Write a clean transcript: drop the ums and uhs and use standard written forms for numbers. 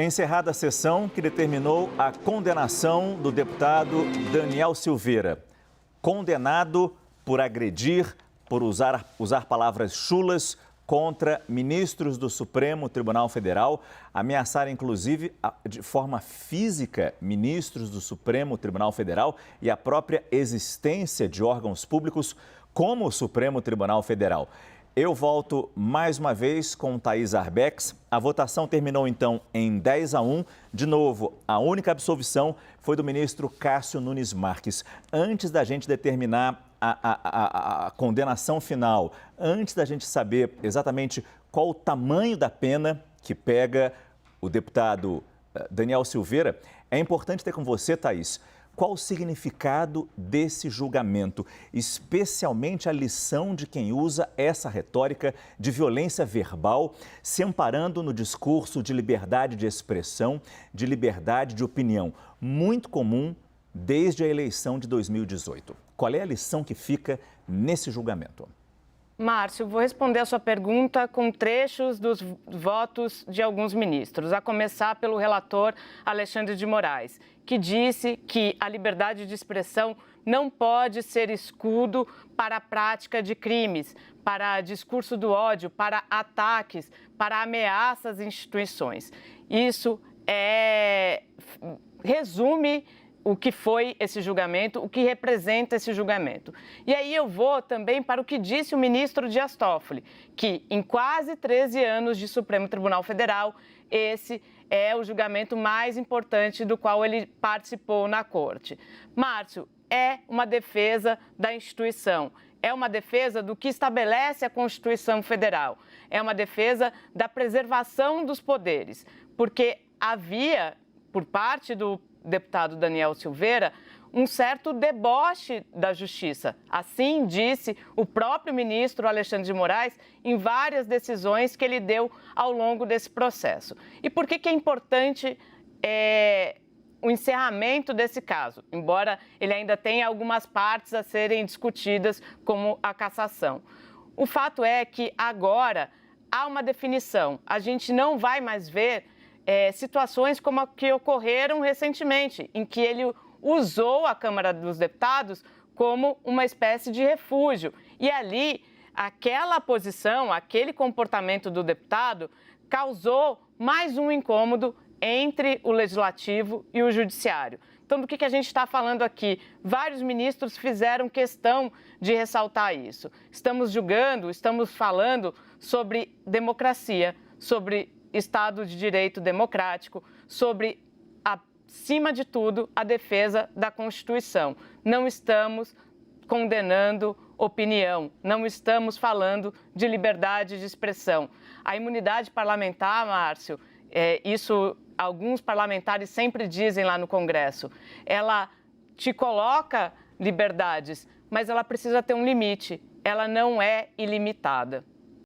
Encerrada a sessão que determinou a condenação do deputado Daniel Silveira, condenado por agredir, por usar palavras chulas contra ministros do Supremo Tribunal Federal, ameaçar inclusive de forma física ministros do Supremo Tribunal Federal e a própria existência de órgãos públicos como o Supremo Tribunal Federal. Eu volto mais uma vez com Thaís Arbex. A votação terminou então em 10-1. De novo, a única absolvição foi do ministro Cássio Nunes Marques. Antes da gente determinar a condenação final, antes da gente saber exatamente qual o tamanho da pena que pega o deputado Daniel Silveira, é importante ter com você, Thaís, qual o significado desse julgamento, especialmente a lição de quem usa essa retórica de violência verbal, se amparando no discurso de liberdade de expressão, de liberdade de opinião, muito comum desde a eleição de 2018. Qual é a lição que fica nesse julgamento? Márcio, vou responder a sua pergunta com trechos dos votos de alguns ministros, a começar pelo relator Alexandre de Moraes, que disse que a liberdade de expressão não pode ser escudo para a prática de crimes, para discurso do ódio, para ataques, para ameaças às instituições. Isso resume o que foi esse julgamento, o que representa esse julgamento. E aí eu vou também para o que disse o ministro Dias Toffoli, que em quase 13 anos de Supremo Tribunal Federal, esse é o julgamento mais importante do qual ele participou na corte. Márcio, é uma defesa da instituição, é uma defesa do que estabelece a Constituição Federal, é uma defesa da preservação dos poderes, porque havia, por parte do deputado Daniel Silveira, um certo deboche da justiça. Assim disse o próprio ministro Alexandre de Moraes em várias decisões que ele deu ao longo desse processo. E por que é importante o encerramento desse caso? Embora ele ainda tenha algumas partes a serem discutidas, como a cassação. O fato é que agora há uma definição. A gente não vai mais ver situações como a que ocorreram recentemente, em que ele usou a Câmara dos Deputados como uma espécie de refúgio. E ali, aquela posição, aquele comportamento do deputado causou mais um incômodo entre o Legislativo e o Judiciário. Então, do que a gente está falando aqui? Vários ministros fizeram questão de ressaltar isso. Estamos julgando, estamos falando sobre democracia, sobre Estado de Direito democrático, sobre, acima de tudo, a defesa da Constituição. Não estamos condenando opinião, não estamos falando de liberdade de expressão. A imunidade parlamentar, Márcio, isso alguns parlamentares sempre dizem lá no Congresso, ela te coloca liberdades, mas ela precisa ter um limite, ela não é ilimitada.